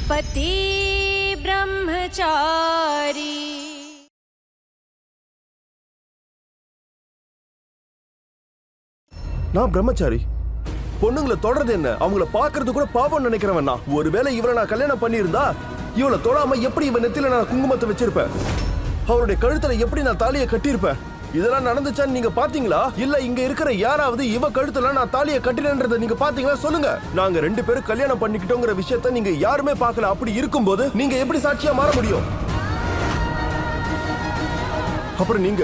पति ब्रह्मचारी। நான் பிரம்மச்சாரி. பொண்ணுங்களை தொடர்றது என்ன? அவங்கள பாக்குறது கூட பாவம் நினைக்கிறவன் நான். ஒருவேளை இவரை நான் கல்யாணம் பண்ணியிருந்தா இவளை தொடாம எப்படி இவன் நெத்தில நான் குங்குமத்தை வச்சிருப்பேன்? அவருடைய கழுத்துல எப்படி நான் தாலியை கட்டியிருப்பேன்? இதெல்லாம் நடந்துச்சான்னு நீங்க பாத்தீங்களா? இல்ல இங்க இருக்கிற யாராவது இவ கழுத்துல நான் தாலியை கட்டினேன்றதை நீங்க பாத்தீங்களா? சொல்லுங்க. நாங்க 2 பேரும் கல்யாணம் பண்ணிக்கிட்டோங்கிற விஷயத்த நீங்க யாருமே பார்க்கல. அப்படி இருக்கும்போது நீங்க எப்படி சாட்சியா மாற முடியும்? அப்புறம் நீங்க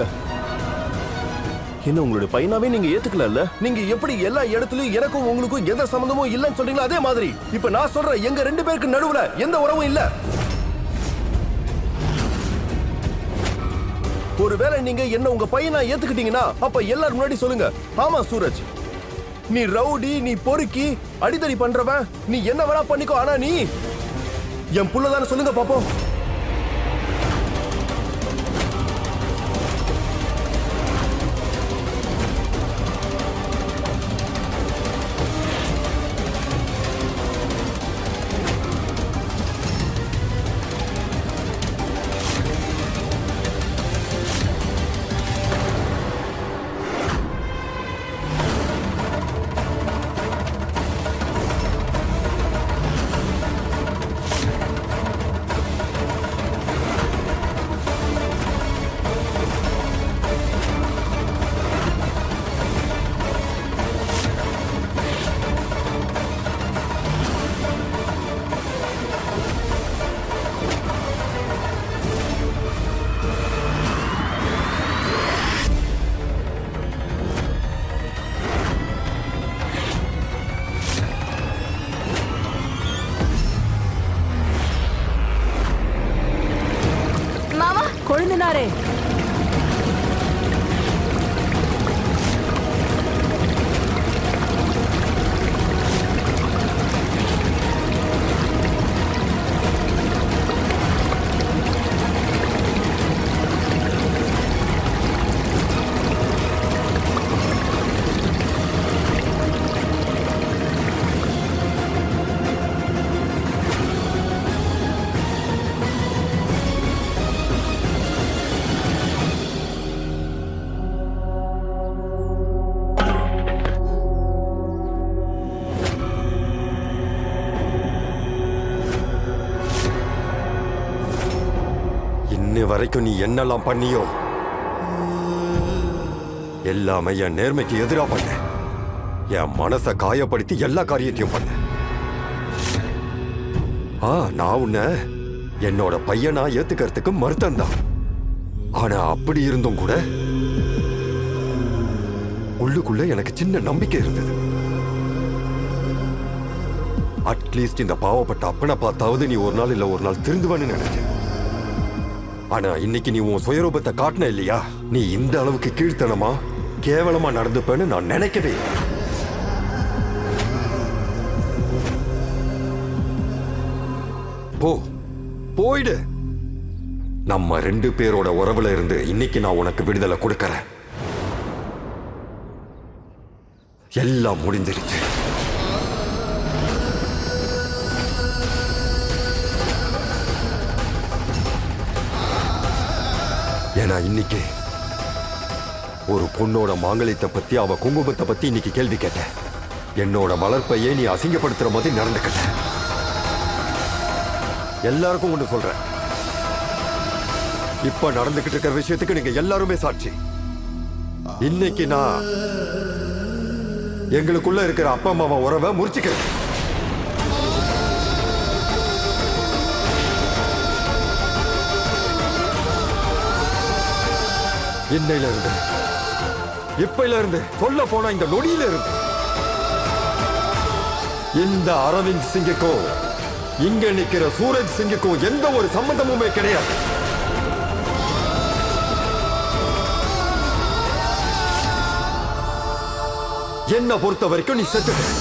என்ன உங்களுடைய பையனாவே நீங்க ஏத்துக்கல? நீங்க எப்படி எல்லா இடத்துலயும் எனக்கும் உங்களுக்கும் எந்த சம்பந்தமும் இல்லன்னு சொல்றீங்களோ அதே மாதிரி இப்ப நான் சொல்றேன், எங்க 2 பேருக்கு நடுவுல எந்த உறவும் இல்ல. ஒருவேளை நீங்க என்ன உங்க பையனா ஏத்துக்கிட்டீங்கன்னா அப்ப எல்லாரும் முன்னாடி சொல்லுங்க, ஆமா சூரஜ், நீ ரவுடி, நீ பொறுக்கி, அடிதடி பண்றவன், நீ என்ன வேணா பண்ணிக்கோ, ஆனா நீ என் புள்ளதான சொல்லுங்க பாப்போம். கொழுந்தினாரே, வரைக்கும் நீ என்னெல்லாம் பண்ணியோ எல்லாமே என் நேர்மைக்கு எதிராக பண்ண. என் மனசை காயப்படுத்தி எல்லா காரியத்தையும் பண்ண. நான் உன்னை என்னோட பையனா ஏத்துக்கிறதுக்கு மறுத்தந்தான். ஆனா அப்படி இருந்தும் கூட உள்ளுக்குள்ள எனக்கு சின்ன நம்பிக்கை இருந்தது. அட்லீஸ்ட் இந்த பாவப்பட்ட அப்பனை பார்த்தாவது நீ ஒரு நாள் இல்ல ஒரு நாள் திருந்துவான்னு நினைச்சேன். ஆனா இன்னைக்கு நீ உன் சுயரூபத்தை காட்டின இல்லையா, நீ இந்த அளவுக்கு கீழ்த்தனமா கேவலமா நடந்துப்பேன்னு நான் நினைக்கவே. போயிடு. நம்ம 2 பேரோட உறவுல இருந்து இன்னைக்கு நான் உனக்கு விடுதலை கொடுக்கறேன். எல்லாம் முடிஞ்சிருச்சு. ஏன்னா இன்னைக்கு ஒரு பொண்ணோட மாங்கல்யத்தை பத்தி, அவ குங்குமத்தை பத்தி இன்னைக்கு கேள்வி கேட்டேன். என்னோட வளர்ப்பையே நீ அசிங்கப்படுத்துற மாதிரி நடந்துக்கிட்ட. எல்லாருக்கும் ஒன்று சொல்றேன், இப்ப நடந்துகிட்டு இருக்கிற விஷயத்துக்கு நீங்க எல்லாருமே சாட்சி. இன்னைக்கு நான் எங்களுக்குள்ள இருக்கிற அப்பா அம்மாவை உறவை முறிச்சுக்கிறேன். இன்னையில இருந்து, இப்பையில இருந்து, சொல்ல போனா இந்த நொடியில இருந்து இந்த அரவிந்த் சிங்குக்கும் இங்க நிக்கிற சூரஜ் சிங்குக்கும் எந்த ஒரு சம்பந்தமுமே கிடையாது. என்ன பொறுத்த வரைக்கும் நீ செத்துட்ட.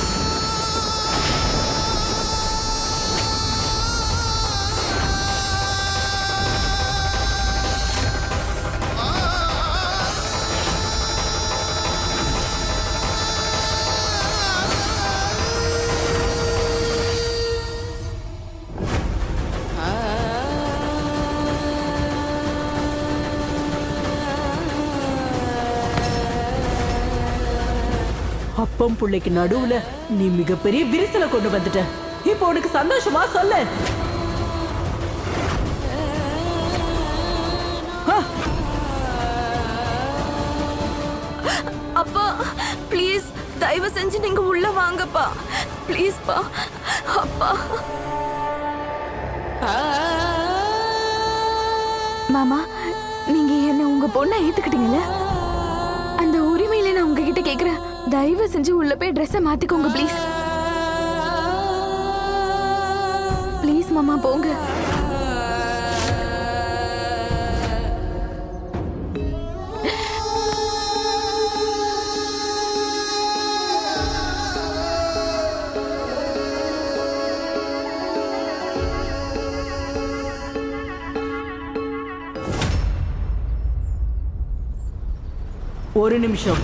அப்பம் புள்ளைக்கு நடுவுல நீ மிகப்பெரிய விரிசலை கொண்டு வந்துட்ட. இப்போ உனக்கு சந்தோஷமா சொல்லு. அப்பா ப்ளீஸ் தயவு செஞ்சு நீங்க உள்ள வாங்கப்பா, ப்ளீஸ் பா. அப்பா மாமா, நீங்க என்ன உங்க பொண்ணை ஏத்துக்கிட்டீங்கல்ல, அந்த உரிமையில நான் உங்ககிட்ட கேக்குறேன். தயவு செஞ்சு உள்ள போய் ட்ரெஸ்ஸை மாத்திக்கோங்க ப்ளீஸ். ப்ளீஸ் மாமா போங்க. ஒரு நிமிஷம்.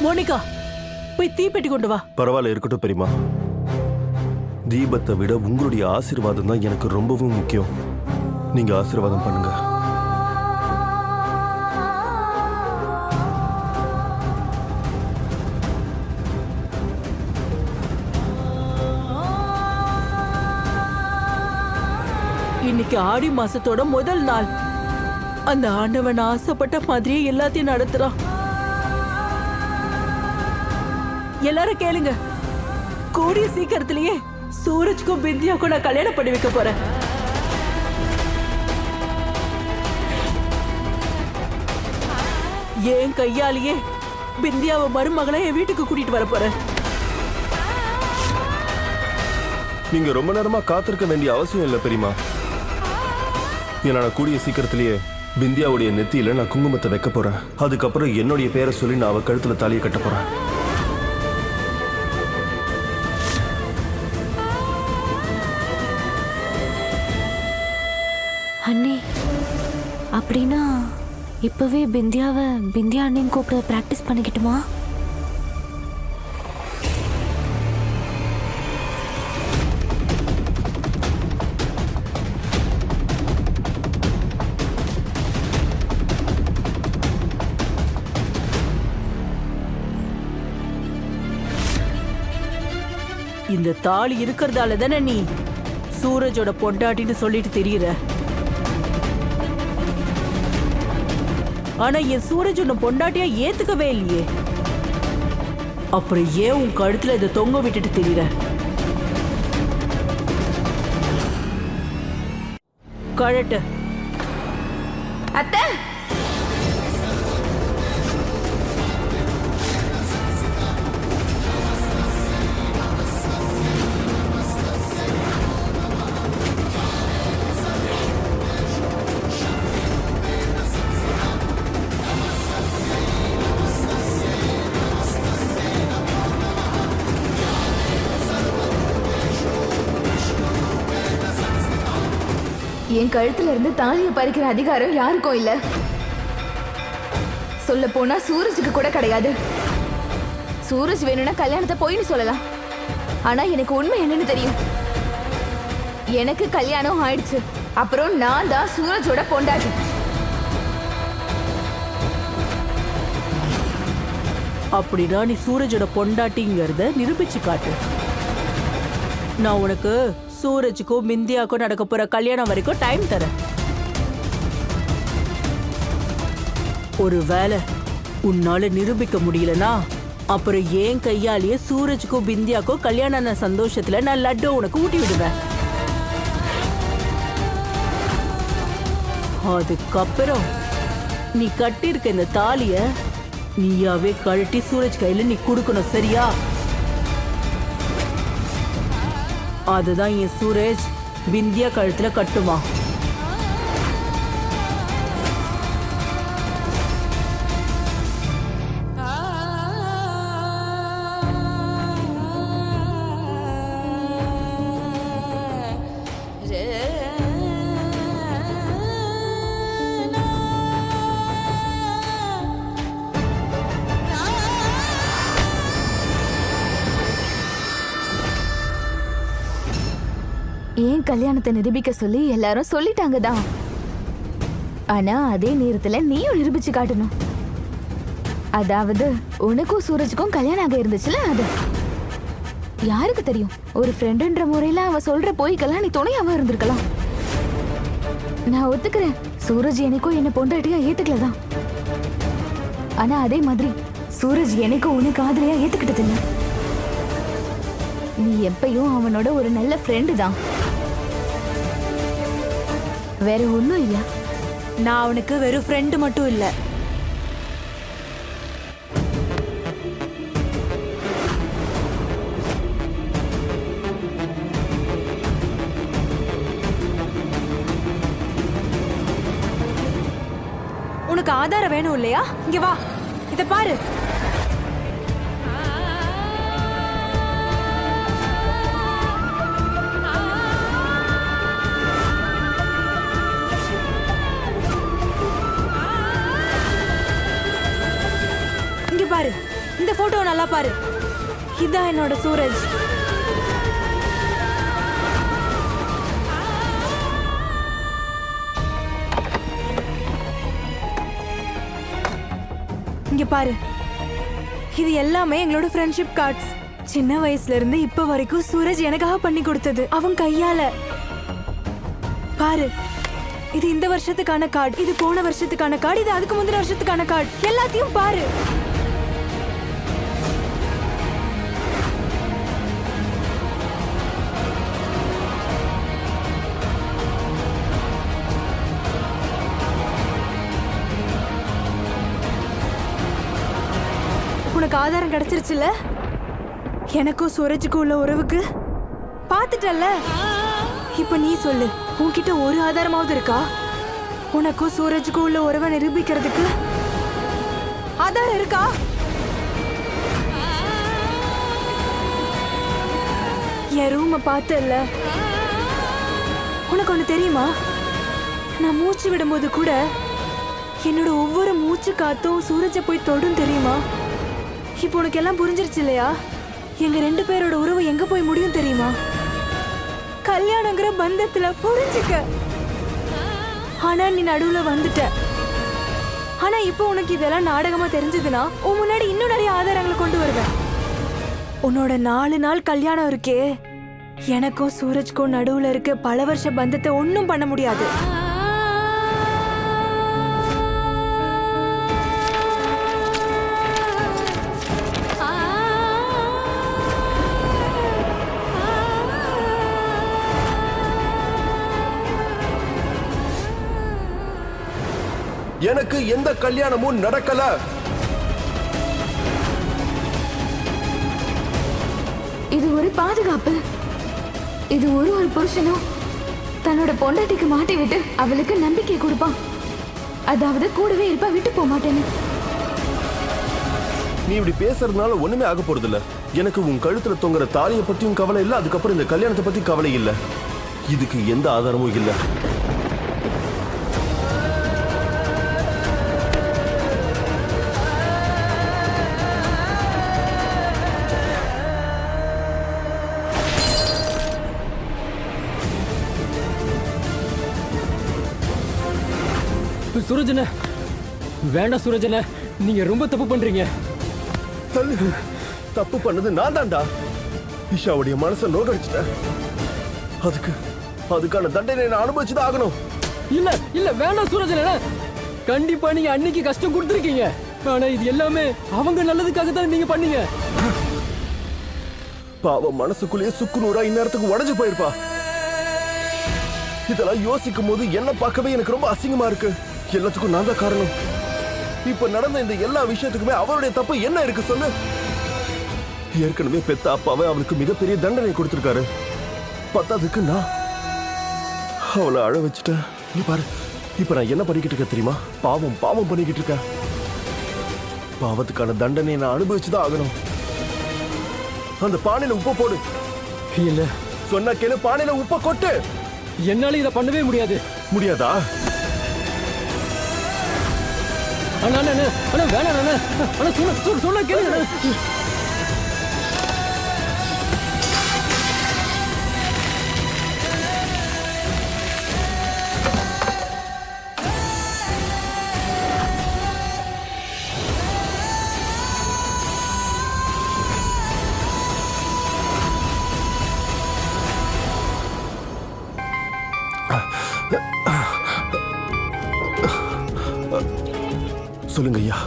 மோனிகா, போய் தீப்பெட்டி கொண்டு வா. பரவாயில்ல, இருக்கட்டும் பெரியமா. தீபத்தை விட உங்களுடைய ஆசீர்வாதம் தான் எனக்கு ரொம்பவும் முக்கியம். நீங்க ஆசீர்வாதம் பண்ணுங்க. இன்னைக்கு ஆடி மாசத்தோட முதல் நாள். அந்த ஆண்டவன் ஆசைப்பட்ட மாதிரியே எல்லாத்தையும் நடத்துறான். எல்லாரும் கேளுங்க, கூடிய சீக்கிரத்திலேயே சூரஜ்க்கும் பிந்தியாவுக்கும் நான் கல்யாணம் பண்ணி வைக்க போறேன். என் கையாலேயே பிந்தியாவை மருமகளை என் வீட்டுக்கு கூட்டிட்டு வர போறேன். நீங்க ரொம்ப நேரமா காத்திருக்க வேண்டிய அவசியம் இல்லை பெரியமா. ஏன்னா நான் கூடிய சீக்கிரத்திலேயே பிந்தியாவுடைய நெத்தியில நான் குங்குமத்தை வைக்க போறேன். அதுக்கப்புறம் என்னுடைய பேரை சொல்லி நான் அவ கழுத்துல தாலியை கட்ட போறேன். அண்ணே, அப்படின்னா இப்பவே பிந்தியாவை பிந்தியா அண்ணின்னு கூப்பிட பிராக்டிஸ் பண்ணிக்கிட்டுமா? இந்த தாலி இருக்கிறதால தானே நீ சூரஜோட பொண்டாட்டின்னு சொல்லிட்டு தெரியுற. ஆனா என் சூரஜ் உன்னை பொண்டாட்டியா ஏத்துக்கவே இல்லையே. அப்புறம் ஏன் உன் கழுத்துல இதை தொங்க விட்டுட்டு தெரியற? கழட்டு. அத்தை, என் கழுத்துல இருந்து தாலியை பறிக்கிற அதிகாரம் யாருக்கும் இல்ல. சொல்ல போனா சூரஜுக்கு கூட கிடையாது. சூரஜ் வேணும்னா கல்யாணத்தை போயின்னு சொல்லலாம். ஆனா எனக்கு உண்மை என்னன்னு தெரியும். எனக்கு கல்யாணம் ஆயிடுச்சு. அப்புறம் நான் தான் சூரஜோட பொண்டாட்டி. அப்படின்னா நீ சூரஜோட பொண்டாட்டிங்கிறத நிரூபிச்சு காட்டு. நான் உனக்கு சூரஜுக்கும் மிந்தியாக்கும் நடக்க போற கல்யாணம் வரைக்கும் டைம் தரேன். ஒருவேளை உன்னால நிரூபிக்க முடியலனா அப்புறம் ஏன் கையாலேயே சூரஜுக்கும் பிந்தியாக்கும் கல்யாணம் சந்தோஷத்துல நான் லட்டு உனக்கு ஊட்டி விடுவேன். அதுக்கப்புறம் நீ கட்டியிருக்க இந்த தாலிய நீயாவே கழட்டி சூரஜ் கையில நீ கொடுக்கணும், சரியா? அதுதான் என் சூரஜ் பிந்தியா கழுத்துல கட்டுமா. ஏன் கல்யாணத்தை நிரூபிக்க சொல்லி எல்லாரும் சொல்லிட்டாங்க தான். ஆனா அதே நேரத்துல நீயும் நிரூபிச்சு காட்டணும். அதாவது உனக்கும் சூரஜுக்கும் கல்யாணம் ஆக இருந்துச்சுல, அது யாருக்கு தெரியும்? ஒரு ஃப்ரெண்டுன்ற முறையில அவ சொல்ற போய்க்கெல்லாம் நீ துணையாவ இருந்திருக்கலாம். நான் ஒத்துக்கிறேன், சூரஜ் எனக்கும் என்ன பொண்டாட்டியா ஏத்துக்கலதான். ஆனா அதே மாதிரி சூரஜ் எனக்கும் உனக்கு ஆதரவையா ஏத்துக்கிட்டது இல்ல. நீ எப்பயும் அவனோட ஒரு நல்ல ஃப்ரெண்டு தான், வேற ஒண்ணும் இல்ல. நான் அவனுக்கு வெறும் ஃப்ரெண்டு மட்டும் இல்ல, உனக்கு ஆதாரம் வேணும் இல்லையா? இங்க வா, இத பாரு. பாரு, இந்த போட்டோ நல்லா பாரு. இதான் என்னோட சூரஜ். இங்க பாரு, இது எல்லாமே எங்களோட ஃப்ரெண்ட்ஷிப் கார்ட்ஸ். சின்ன வயசுல இருந்து இப்ப வரைக்கும் சூரஜ் எனக்காக பண்ணி கொடுத்தது அவன் கையால. பாரு, இது இந்த வருஷத்துக்கான கார்டு, இது போன வருஷத்துக்கான கார்டு, இது அதுக்கு முந்தின வருஷத்துக்கான கார்டு. எல்லாத்தையும் பாரு. உனக்கு ஆதாரம் கிடைச்சிருச்சுல? எனக்கும் சூரஜுக்கும் உள்ள உறவுக்கு பாத்துட்டல்ல? இப்ப நீ சொல்லு, உன்கிட்ட ஒரு ஆதாரமாவது இருக்கா? உனக்கும் சூரஜுக்கும் உள்ள உறவை நிரூபிக்கிறதுக்கு ஆதாரம் இருக்கா? என் ரூம பார்த்தல்ல? உனக்கு ஒண்ணு தெரியுமா? நான் மூச்சு விடும்போது கூட என்னோட ஒவ்வொரு மூச்சு காத்தும் சூரஜை போய் தொடும், தெரியுமா? இப்போ உனக்கு எல்லாம் புரிஞ்சிருச்சு இல்லையா? எங்க ரெண்டு பேரோட உறவு எங்க போய் முடியும் தெரியுமா? கல்யாணங்கிற பந்தத்துல, புரிஞ்சுக்க. ஆனா நீ நடுவுல வந்துட்ட. ஆனா இப்போ உனக்கு இதெல்லாம் நாடகமா தெரிஞ்சதுன்னா உன் முன்னாடி இன்னும் நிறைய ஆதாரங்களை கொண்டு வருவேன். உன்னோட 4 நாள் கல்யாணம் இருக்கே, எனக்கும் சூரஜ்க்கும் நடுவுல இருக்க பல வருஷ பந்தத்தை ஒன்னும் பண்ண முடியாது. எனக்கு எந்த கல்யாணமும் நடக்கல. இது ஒரு பாதுகாப்பு. இது ஒரு புருஷனும் தன்னோட பொண்டாட்டிக்கு மாட்டி விட்டு அவளுக்கு நம்பிக்கை கொடுப்பான். அதாவது கூடவே இருப்பா, விட்டு போக மாட்டேன்னு. நீ இப்படி பேசுறதுனால ஒண்ணுமே ஆக போறது இல்ல. எனக்கு உன் கழுத்துல தொங்குற தாலியை பத்தியும் கவலை இல்ல, அதுக்கப்புறம் இந்த கல்யாணத்தை பத்தி கவலை இல்ல. இதுக்கு எந்த ஆதாரமும் இல்ல. சூரஜன வேண்டாம் சூரஜன, நீங்க ரொம்ப தப்பு பண்றீங்க. தள்ளு. தப்பு பண்ணது நான் தான்டா. இஷாவுடைய மனசை நோகடிச்சிட்டேன். அதுக்கான தண்டனை நான் அனுபவிச்சுதான் ஆகணும். இல்ல இல்ல வேண்டாம் சூரஜன, கண்டிப்பா நீங்க அன்னைக்கு கஷ்டம் கொடுத்துருக்கீங்க. ஆனா இது எல்லாமே அவங்க நல்லதுக்காக தான் நீங்க பண்ணீங்க. பாவம் மனசுக்குள்ளேயே சுக்கு நூறா இந்நேரத்துக்கு உடைஞ்சு போயிருப்பா. இதெல்லாம் யோசிக்கும் போது என்ன பார்க்கவே எனக்கு ரொம்ப அசிங்கமா இருக்கு. எல்லாத்துக்கும் நான் தான் காரணம். இப்ப நடந்த இந்த எல்லா விஷயத்துக்குமே அவருடைய தப்பு என்ன இருக்கு சொல்லு. ஏற்கனவே பெத்த அப்பாவை அவளுக்கு மிகப்பெரிய தண்டனை கொடுத்திருக்காரு. பத்தாதுக்கு நான் அவளை அழ வச்சுட்டேன். நீ பாரு, இப்ப நான் என்ன பண்ணிக்கிட்டு இருக்கேன் தெரியுமா? பாவம் பண்ணிக்கிட்டு இருக்கேன். பாவத்துக்கான தண்டனையை நான் அனுபவிச்சுதான் ஆகணும். அந்த பானையில உப்பை போடு. இல்ல சொன்ன கேளு, பானையில உப்பை கொட்டு. என்னால இதை பண்ணவே முடியாது. முடியாதா? அண்ணா அண்ணா அண்ணா வேணாம் அண்ணா, அண்ணா சொன்ன கேளுங்க. சொல்லுங்க ஐயா.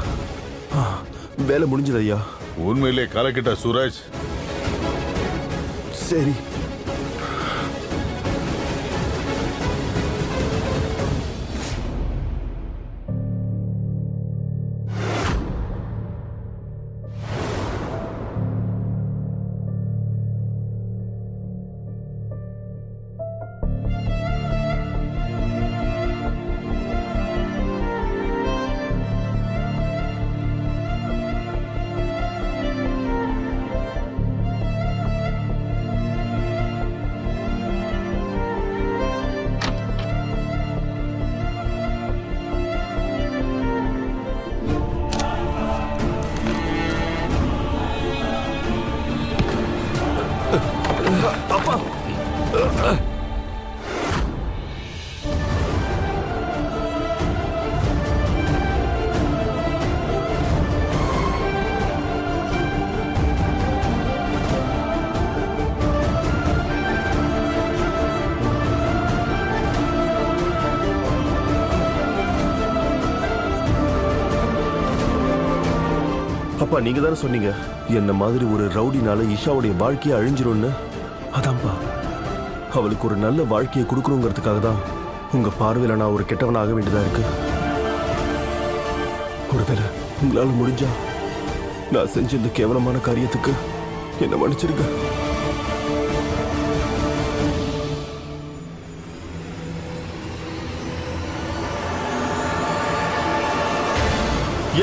வேலை முடிஞ்சது ஐயா. உண்மையிலே கலக்கிட்ட சூரஜ். சரி. அப்பா, அப்பா நீங்க தானே சொன்னீங்க என்ன மாதிரி ஒரு ரவுடினால இஷாவுடைய வாழ்க்கையை அழிஞ்சிரும்னு. அதான்ப்பா, அவளுக்கு ஒரு நல்ல வாழ்க்கையை கொடுக்கணுங்கிறதுக்காக தான் உங்க பார்வையில நான் ஒரு கெட்டவன் ஆக வேண்டியதா இருக்கு. ஒருவேளை உங்களால முடிஞ்சா நான் செஞ்ச இந்த கேவலமான காரியத்துக்கு என்ன மன்னிச்சிருக்க.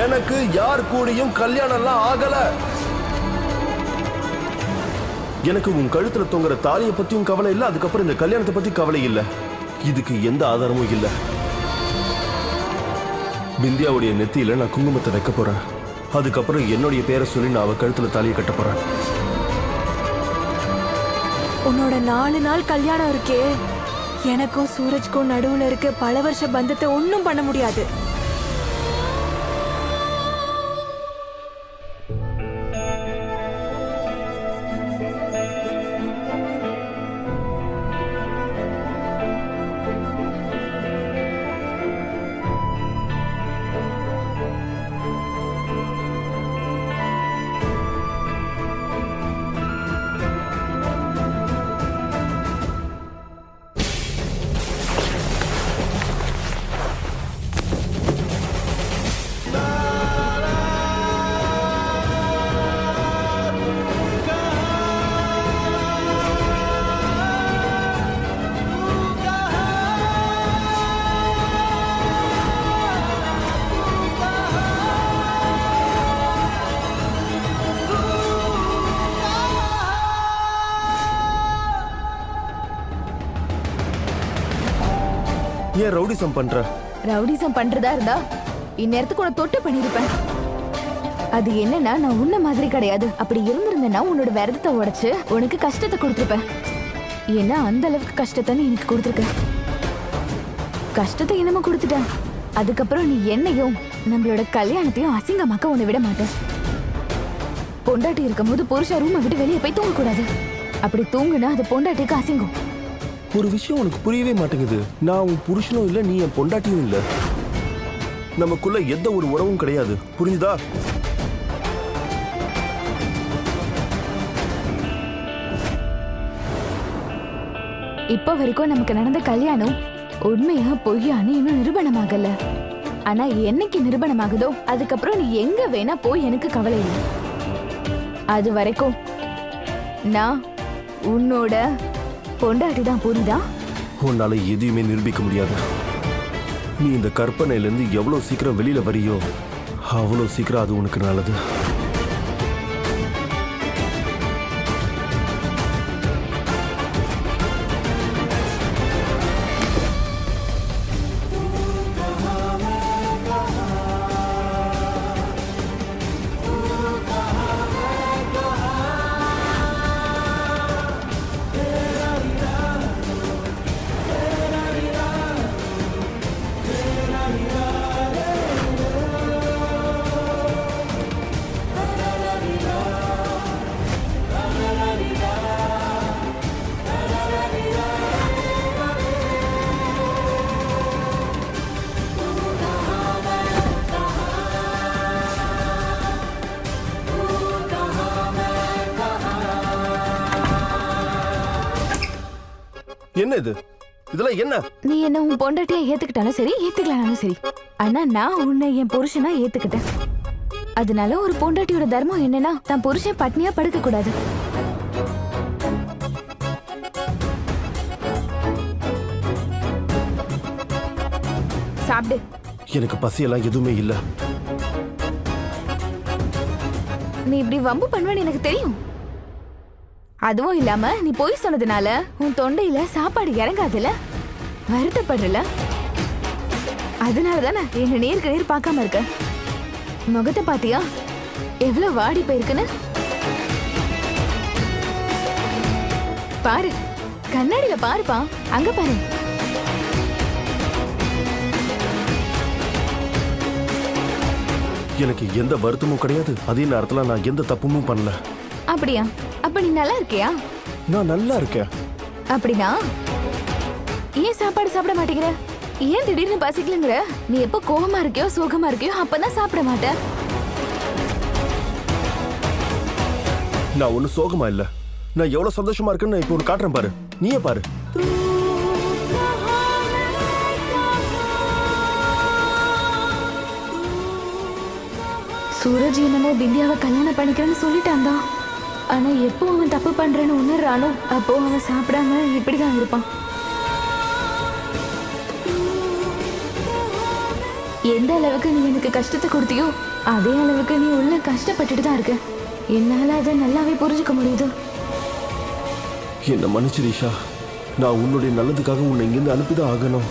எனக்கு யார் கூடயும் கல்யாணம்லாம் ஆகல. எனக்கு உன் கழுத்துல தொங்குற தாலியை பத்தியும் கவலை இல்ல, அதுக்கப்புறம் இந்த கல்யாணத்தை பத்தி கவலை இல்ல. இதுக்கு எந்த ஆதாரமும் இல்ல. பிந்தியாவுடைய நெத்தியில நான் குங்குமத்தை வைக்க போறேன். அதுக்கப்புறம் என்னுடைய பேரை சொல்லி நான் அவ கழுத்துல தாலியை கட்ட போறேன். உன்னோட 4 நாள் கல்யாணம் இருக்கே, எனக்கும் சூரஜ்க்கும் நடுவுல இருக்க பல வருஷ பந்தத்தை ஒன்னும் பண்ண முடியாது. ஏன் ரவுடிசம் பண்ற? ரவுடிசம் பண்றதா இருந்தா இந்நேரத்துக்கு உன்னை தொட்டு பண்ணிருப்பேன். அது என்னன்னா, நான் உன்ன மாதிரி கிடையாது. அப்படி இருந்திருந்தேன்னா உன்னோட விரதத்தை உடைச்சு உனக்கு கஷ்டத்தை கொடுத்துருப்பேன். ஏன்னா அந்த அளவுக்கு கஷ்டத்தை நீ எனக்கு கொடுத்துருக்க. கஷ்டத்தை என்னமோ கொடுத்துட்டேன், அதுக்கப்புறம் நீ என்னையும் நம்மளோட கல்யாணத்தையும் அசிங்கமாக்க உன்னை விட மாட்டேன். பொண்டாட்டி இருக்கும்போது புருஷா ரூமை விட்டு வெளியே போய் தூங்க கூடாது. அப்படி தூங்குனா அது பொண்டாட்டிக்கு அசிங்கம். ஒரு விஷயம் உனக்கு புரியவே மாட்டேங்குது. நான் உன் புருஷனும் இல்ல, நீ என் பொண்டாட்டியும் இல்ல. நமக்குள்ள எந்த ஒரு உறவும் கிடையாது, புரிஞ்சுதா? இப்ப வரைக்கும் நமக்கு நடந்த கல்யாணம் உண்மையா பொய்யான்னு இன்னும் நிரூபணமாகல. ஆனா என்னைக்கு நிரூபணமாகுதோ அதுக்கப்புறம் நீ எங்க வேணா போய் எனக்கு கவலை இல்லை. அது வரைக்கும் நான் உன்னோட பொண்டாட்டி தான், புரியுதா? உன்னால எதையுமே நிரூபிக்க முடியாது. நீ இந்த கற்பனையில இருந்து எவ்வளவு சீக்கிரம் வெளியில வரியோ அவ்வளவு சீக்கிரம் அது உனக்கு நல்லது. என்ன இது? இதெல்லாம் என்ன? நீ என்ன உன் பொண்டாட்டியா ஏத்துக்கிட்டாலும் சரி, ஏத்துக்கலாலும் சரி, ஆனா நான் உன்னை என் புருஷனா ஏத்துக்கிட்டேன். அதனால ஒரு பொண்டாட்டியோட தர்மம் என்னன்னா தான் புருஷன் பட்னியா படுக்க கூடாது. சாப்பிடு. எனக்கு பசியெல்லாம் எதுவுமே இல்ல. நீ இப்படி வம்பு பண்ணுவேன்னு எனக்கு தெரியும். அதுவும் இல்லாம நீ போய் சொன்னதுனால உன் தொண்டையில சாப்பாடு இறங்காதுல, வருத்தப்படுறல. அதனாலதானே என்ன நேருக்கு நேர் பார்க்காம இருக்க. முகத்தை பாத்தியா எவ்வளவு வாடி போயிருக்குன்னு? பாரு, கண்ணாடியில பாருப்பா, அங்க பாரு. எனக்கு எந்த வருத்தமும் கிடையாது, அதே நேரத்துல நான் எந்த தப்புமும் பண்ணல. அப்படியா? அப்ப நீ நல்லா இருக்கியா? நான் நல்லா இருக்கேன். அப்படின்னா ஏன் சாப்பாடு சாப்பிட மாட்டேங்கிற? ஏன் திடீர்னு பசிக்கலங்கிற? நீ எப்ப கோபமா இருக்கியோ சோகமா இருக்கியோ அப்பதான் சாப்பிட மாட்ட. நான் ஒன்னும் சோகமா இல்ல. நான் எவ்வளவு சந்தோஷமா இருக்கேன்னு இப்போ ஒன்று காட்டுறேன் பாரு, நீயே பாரு. சூரஜ் என்னமோ பிந்தியாவை கல்யாணம் பண்ணிக்கிறேன்னு சொல்லிட்டான் தான். ஆனா எப்போ அவன் தப்பு பண்றேன்னு உணர்றானோ அப்போ அவன் சாப்பிடாம இப்படிதான் இருப்பான். எந்த அளவுக்கு நீ எனக்கு கஷ்டத்தை கொடுத்தியோ அதே அளவுக்கு நீ உள்ள கஷ்டப்பட்டுட்டு தான் இருக்க. என்னால அதை நல்லாவே புரிஞ்சுக்க முடியுது. என்ன மன்னிச்சு ரீஷா, நான் உன்னுடைய நல்லதுக்காக உன்னை இங்கிருந்து அனுப்பிதான் ஆகணும்.